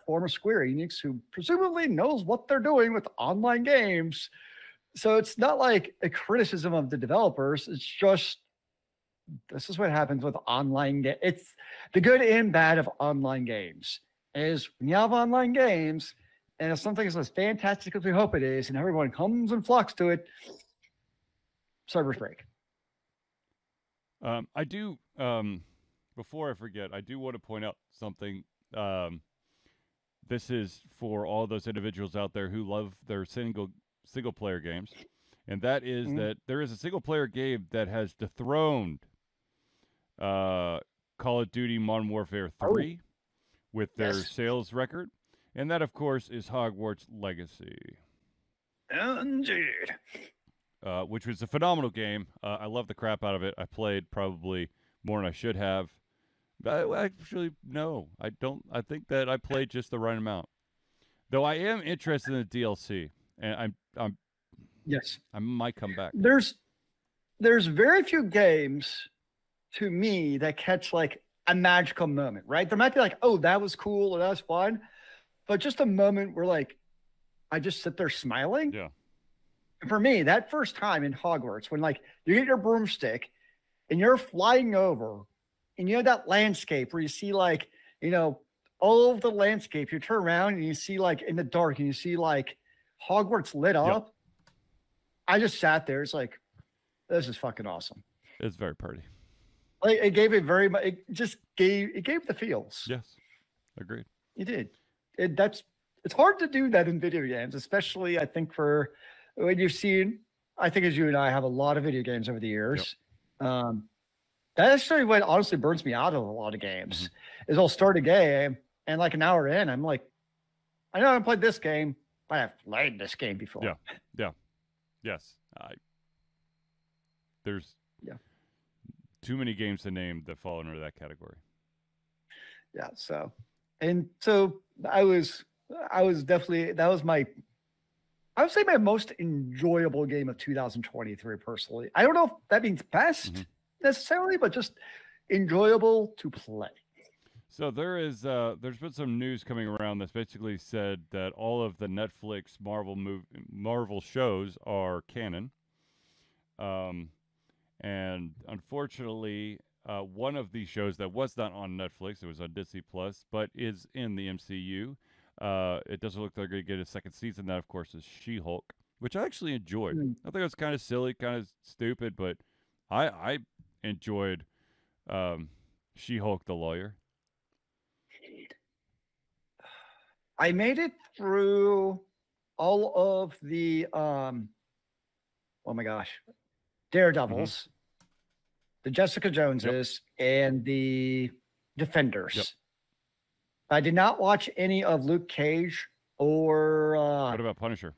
former Square Enix, who presumably knows what they're doing with online games. So it's not like a criticism of the developers. It's just, this is what happens with online games. It's the good and bad of online games is when you have online games and if something is as fantastic as we hope it is and everyone comes and flocks to it, servers break. I do, before I forget, I do want to point out something. This is for all those individuals out there who love their single player games. And that is that there is a single player game that has dethroned Call of Duty Modern Warfare 3 with their sales record. And that, of course, is Hogwarts Legacy. Indeed. Which was a phenomenal game. I love the crap out of it. I played probably more than I should have. Actually, no, I don't. I think that I played just the right amount. Though I am interested in the DLC, and I might come back. There's very few games to me that catch like a magical moment, right? There might be like, oh, that was cool or that was fun, but just a moment where like I just sit there smiling. Yeah. For me, that first time in Hogwarts, when like you get your broomstick and you're flying over and you have that landscape where you see like, you know, all of the landscape, you turn around and you see like in the dark and you see like Hogwarts lit up. Yep. I just sat there. It's like, this is fucking awesome. It's very pretty. Like it gave it very much, it gave the feels. Yes. Agreed. It did. It's hard to do that in video games, especially I think for when you've seen, I think as you and I have a lot of video games over the years. Yep. That's actually what honestly burns me out of a lot of games is I'll start a game and like an hour in, I'm like, I know I haven't played this game, but I've played this game before. Yeah. Yeah. Yes. There's too many games to name that fall under that category. Yeah. So I was definitely, that was I would say my most enjoyable game of 2023 personally. I don't know if that means best necessarily, but just enjoyable to play. So there's been some news coming around that's basically said that all of the Netflix Marvel shows are canon. And unfortunately, one of these shows that was not on Netflix, it was on Disney Plus, but is in the MCU. It doesn't look like they're going to get a second season. That, of course, is She-Hulk, which I actually enjoyed. I think it was kind of silly, kind of stupid, but I enjoyed She-Hulk the lawyer. I made it through all of the Daredevils, the Jessica Joneses, and the Defenders. Yep. I did not watch any of Luke Cage or what about Punisher?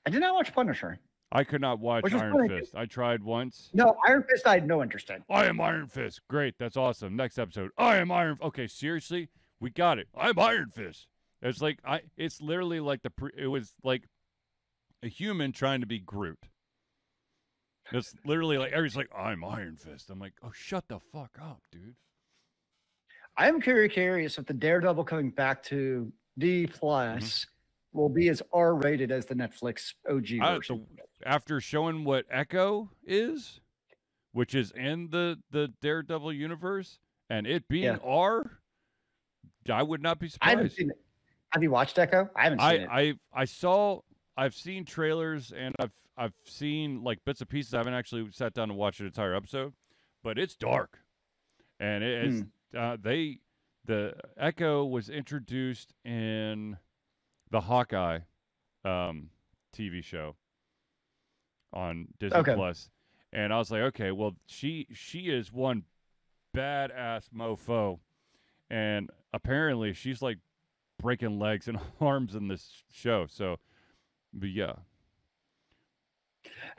I did not watch Punisher. I could not watch Iron Fist. I tried once. No, Iron Fist I had no interest in. I am Iron Fist. Great. That's awesome. Next episode. I am Iron. Okay, seriously? We got it. I'm Iron Fist. It's like it's literally like it was like a human trying to be Groot. It's literally like everybody's like, I'm Iron Fist. I'm like, oh, shut the fuck up, dude. I'm very curious if the Daredevil coming back to D plus will be as R-rated as the Netflix OG version. After showing what Echo is, which is in the Daredevil universe, and it being R, I would not be surprised. I haven't seen it. Have you watched Echo? I haven't seen it. I've seen trailers and I've seen like bits and pieces. I haven't actually sat down and watched an entire episode, but it's dark, and it is. The Echo was introduced in the Hawkeye TV show on Disney Plus, and I was like, okay, well, she is one badass mofo, and apparently she's like breaking legs and arms in this show. So, but yeah.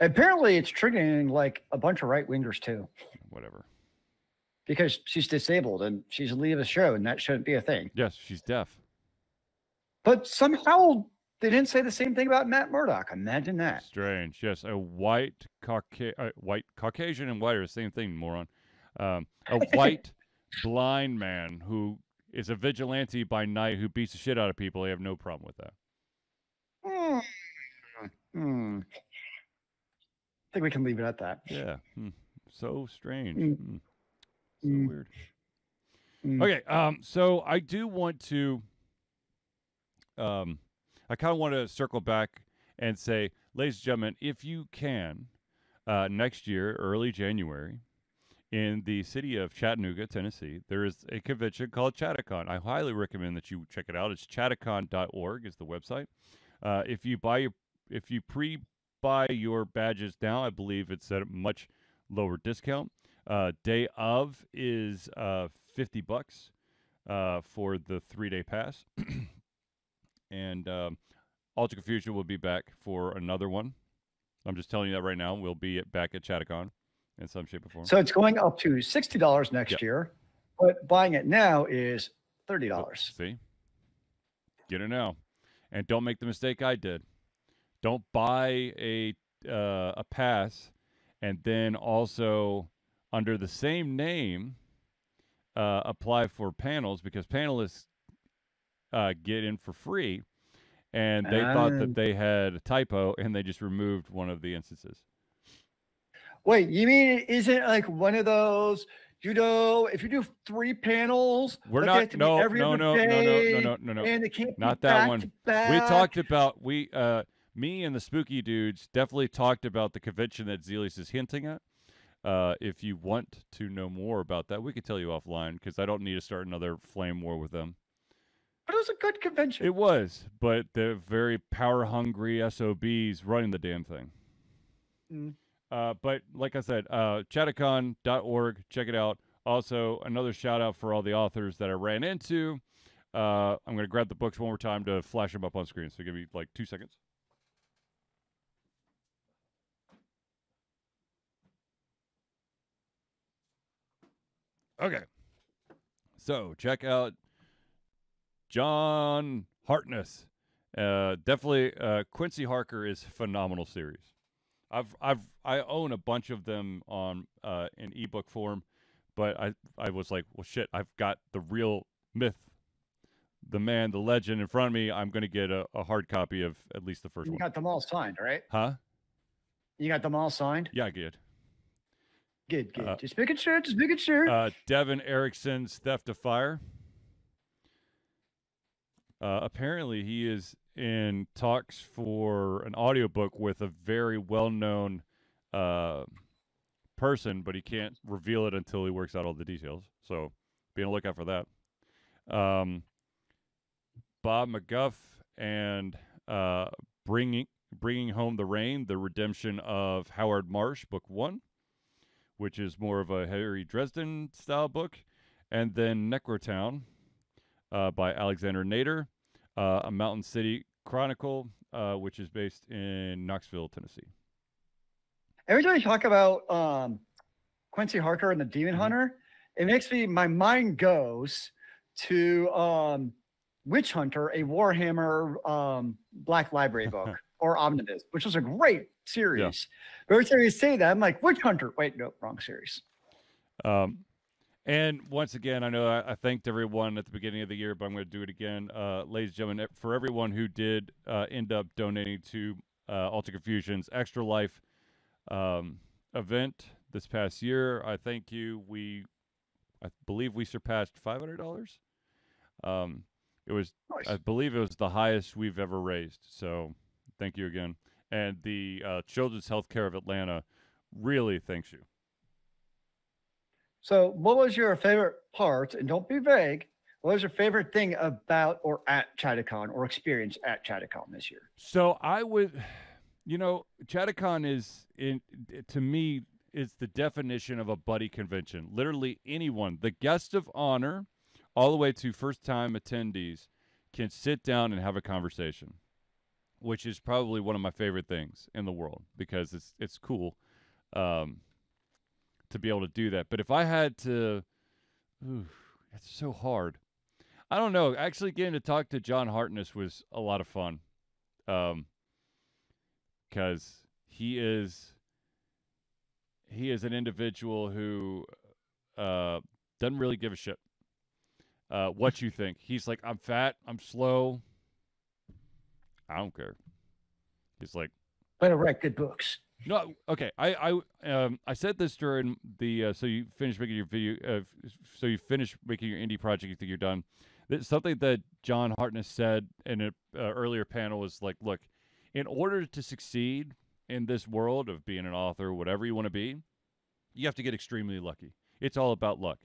Apparently, it's triggering like a bunch of right wingers too. Whatever. Because she's disabled and she's leaving the show, and that shouldn't be a thing. Yes, she's deaf. But somehow they didn't say the same thing about Matt Murdock. Imagine that. Strange. Yes, a white Caucasian and white are the same thing, moron. A white blind man who is a vigilante by night who beats the shit out of people. I have no problem with that. I think we can leave it at that. Yeah. So strange. So weird. Okay. So I do want to. I kind of want to circle back and say, ladies and gentlemen, if you can, next year, early January, in the city of Chattanooga, Tennessee, there is a convention called ChattaCon. I highly recommend that you check it out. It's ChattaCon.org is the website. If you pre-buy your badges now, I believe it's at a much lower discount. Day of is $50 for the 3-day pass. And Ultra Confusion will be back for another one. I'm just telling you that right now. We'll be back at ChattaCon in some shape or form. So it's going up to $60 next year, but buying it now is $30. See? Get it now. And don't make the mistake I did. Don't buy a pass and then also under the same name apply for panels, because panelists get in for free, and they thought that they had a typo and they just removed one of the instances. Wait, you mean isn't like one of those, if you do 3 panels, we're not, no, and they can't not that one. We talked about, me and the spooky dudes definitely talked about the convention that Zealeus is hinting at. If you want to know more about that, we could tell you offline, because I don't need to start another flame war with them. But it was a good convention. It was, but they're very power-hungry SOBs running the damn thing. But like I said, ChattaCon.org, check it out. Also, another shout-out for all the authors that I ran into. I'm going to grab the books one more time to flash them up on screen, so give me like 2 seconds. Okay. So, check out John Hartness. Definitely Quincy Harker is a phenomenal series. I own a bunch of them on in ebook form, but I was like, well shit, I've got the real myth, the man, the legend in front of me. I'm going to get a hard copy of at least the first one. You got them all signed, right? Huh? You got them all signed? Yeah, good. Good. Just making sure. Devin Erickson's Theft of Fire. Apparently, he is in talks for an audiobook with a very well-known person, but he can't reveal it until he works out all the details. So be on the lookout for that. Bob McGuff and Bringing Home the Rain, The Redemption of Howard Marsh, Book 1, which is more of a Harry Dresden style book. And then Necrotown by Alexander Nader, A Mountain City Chronicle, which is based in Knoxville, Tennessee. Every time you talk about Quincy Harker and the Demon Hunter, it makes my mind goes to Witch Hunter, a Warhammer Black Library book, or Omnibus, which was a great series. Yeah. But every time you say that, I'm like, Witch Hunter. Wait, no, wrong series. And once again, I know I thanked everyone at the beginning of the year, but I'm going to do it again. Ladies and gentlemen, for everyone who did end up donating to Alter Confusion's Extra Life event this past year, I thank you. I believe we surpassed $500. It was, Nice. I believe it was the highest we've ever raised. So thank you again. And the Children's Healthcare of Atlanta really thanks you. So, what was your favorite part? And don't be vague. What was your favorite thing about or at ChattaCon or experience at ChattaCon this year? So I would, ChattaCon to me, is the definition of a buddy convention. Literally anyone, the guest of honor, all the way to first-time attendees, can sit down and have a conversation, which is probably one of my favorite things in the world because it's cool. To be able to do that. But if I had to, it's so hard. I don't know. Actually getting to talk to John Hartness was a lot of fun. Because he is an individual who doesn't really give a shit what you think. He's like, I'm fat, I'm slow. I don't care. He's like, but I write good books. No, okay. I said this during the so you finish making your video. So you finish making your indie project. You think you're done. Something that John Hartness said in an earlier panel was like, look, in order to succeed in this world of being an author, whatever you want to be, you have to get extremely lucky. It's all about luck.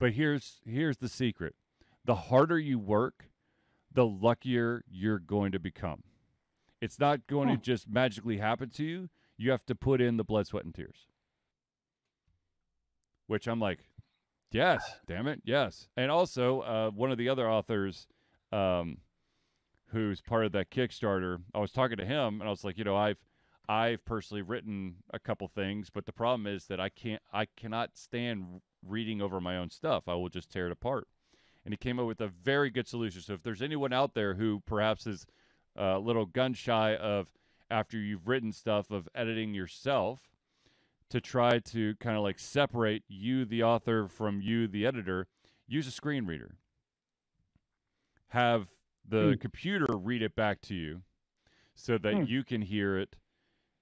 But here's the secret: the harder you work, the luckier you're going to become. It's not going to just magically happen to you. You have to put in the blood, sweat, and tears. Which I'm like, yes, damn it, yes. And also, one of the other authors who's part of that Kickstarter, I was talking to him, and I was like, I've personally written a couple things, but the problem is that I cannot stand reading over my own stuff. I will just tear it apart. And he came up with a very good solution. So if there's anyone out there who perhaps is a little gun shy of, after you've written stuff, of editing yourself, to try to kind of like separate you, the author, from you, the editor, use a screen reader. Have the computer read it back to you so that you can hear it,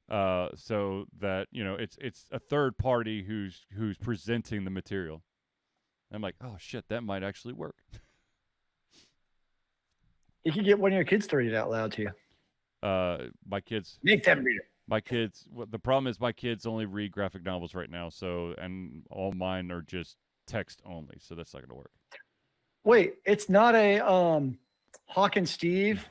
so that, it's a third party who's presenting the material. I'm like, oh, shit, that might actually work. You can get one of your kids to read it out loud to you. My kids make them read it. My kids. The problem is my kids only read graphic novels right now. So, and all mine are just text only. So that's not going to work. Wait, it's not a Hawk and Steve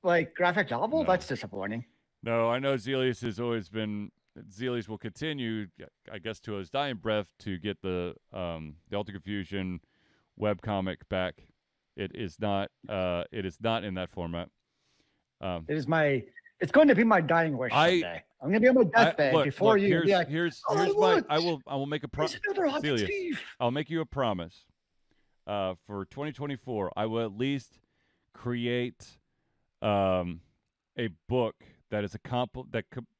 like graphic novel? No. That's disappointing. No, I know Zealeus has always been. Zealeus will continue, I guess, to his dying breath to get the Alter Confusion webcomic back. It is not. It is not in that format. It's going to be my dying wish someday. I'm going to be on my deathbed before you. Here's my. I will make a promise. I'll make you a promise. For 2024, I will at least create a book that is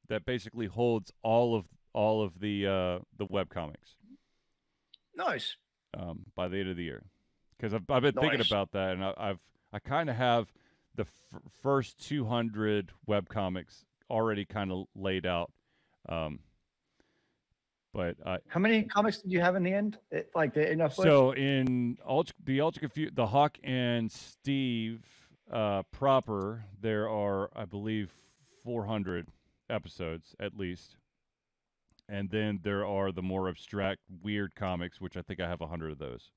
that basically holds all of the webcomics. Nice. By the end of the year, because I've been thinking about that, and I kind of have the first 200 webcomics already kind of laid out. But how many comics did you have in the end? Enough. So in the Hawk and Steve proper, there are, I believe, 400 episodes at least, and then there are the more abstract, weird comics, which I think I have 100 of those.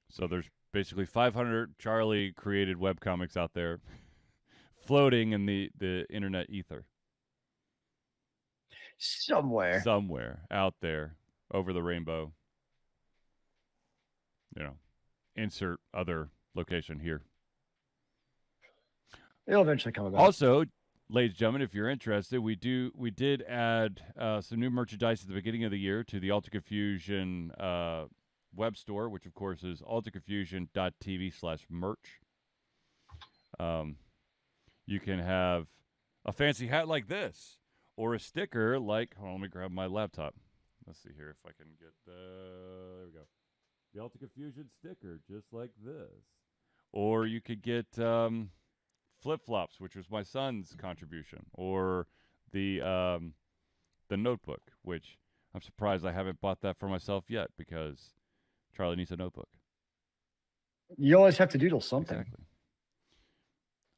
So there's basically 500 Charlie created webcomics out there, floating in the internet ether. Somewhere out there over the rainbow. Insert other location here. It'll eventually come about. Also, ladies and gentlemen, if you're interested, we did add some new merchandise at the beginning of the year to the Alter Confusion web store, which of course is alterconfusion.tv/merch. You can have a fancy hat like this, or a sticker like, let me grab my laptop. Let's see here if I can get the. There we go. The Ultra Confusion sticker, just like this. Or you could get flip flops, which was my son's contribution, or the notebook, which I'm surprised I haven't bought that for myself yet because Charlie needs a notebook. You always have to doodle something. Exactly.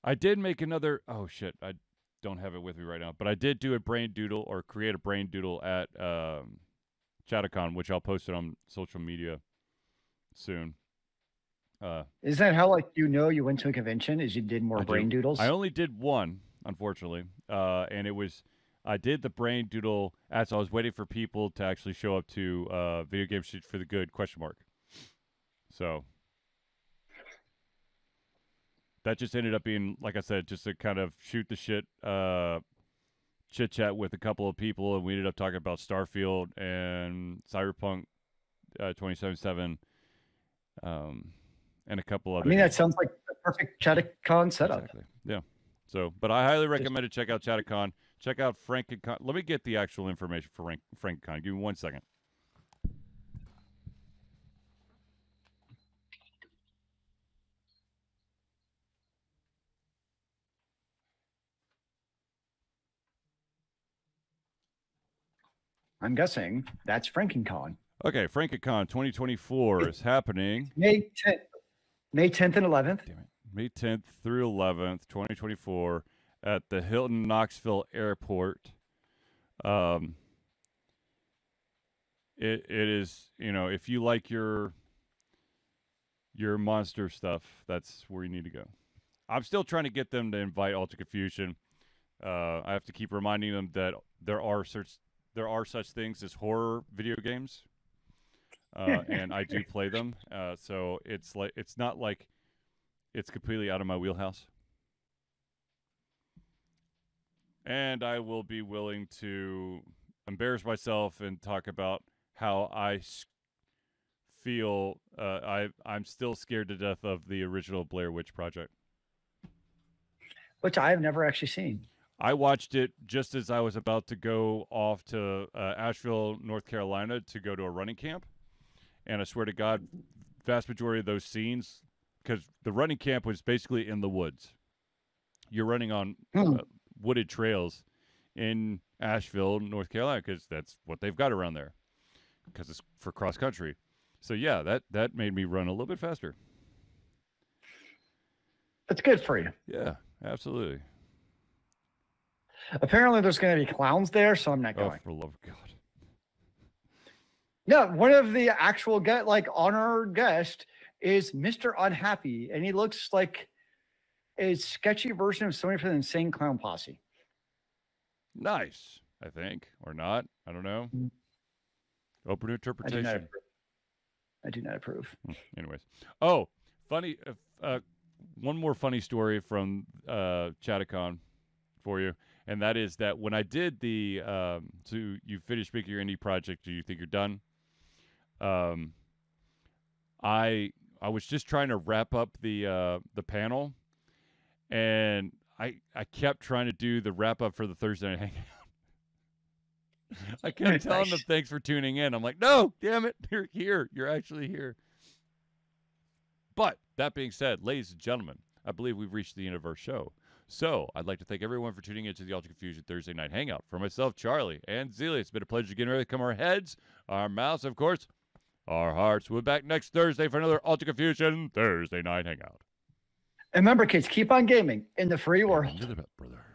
I did make another. Oh shit! I don't have it with me right now, but I did do a brain doodle or create a brain doodle at ChattaCon, which I'll post it on social media soon. Is that how you went to a convention? Is you did more brain doodles? I only did one, unfortunately, and it was I did the brain doodle as I was waiting for people to actually show up to Video Game Street for the Good ? So that just ended up being, like I said, just a kind of shoot the shit chit chat with a couple of people, and we ended up talking about Starfield and Cyberpunk 2077, and a couple other. I mean, that sounds like the perfect ChattaCon setup. Exactly. Yeah. So, but I highly recommend it. Check out ChattaCon. Check out FrankenCon. Let me get the actual information for FrankenCon. Give me 1 second. I'm guessing that's FrankenCon. Okay, FrankenCon 2024 is happening May 10th and 11th. Damn it. May 10th through 11th, 2024, at the Hilton Knoxville Airport. It is, if you like your monster stuff, that's where you need to go. I'm still trying to get them to invite Ultra Confusion. I have to keep reminding them that there are such things as horror video games, and I do play them. So it's not like it's completely out of my wheelhouse. And I will be willing to embarrass myself and talk about how I feel. I'm still scared to death of the original Blair Witch Project, which I have never actually seen. I watched it just as I was about to go off to Asheville, North Carolina to go to a running camp. And I swear to God, vast majority of those scenes, because the running camp was basically in the woods. You're running on wooded trails in Asheville, North Carolina, because that's what they've got around there, because it's for cross country. So yeah, that made me run a little bit faster. That's good for you. Yeah, absolutely. Apparently there's going to be clowns there, so I'm not going. Oh, for the love of God. No, one of the actual honored guest is Mr. Unhappy, and he looks like a sketchy version of somebody from the Insane Clown Posse. Nice, I think, or not. I don't know. Open to interpretation. I do not approve. Anyways, funny. One more funny story from ChattaCon for you, and that is that when I did the so you finished making your indie project, do you think you're done? I was just trying to wrap up the panel, and I kept trying to do the wrap up for the Thursday night hangout. I kept telling them thanks for tuning in. I'm like, no, damn it, you're here. You're actually here. But that being said, ladies and gentlemen, I believe we've reached the end of our show. So I'd like to thank everyone for tuning into the Ultra Confusion Thursday Night Hangout. For myself, Charlie, and Zealeus, it's been a pleasure getting ready to come our heads, our mouths, of course, our hearts. We'll be back next Thursday for another Ultra Confusion Thursday Night Hangout. And remember, kids, keep on gaming in the free world. Brother.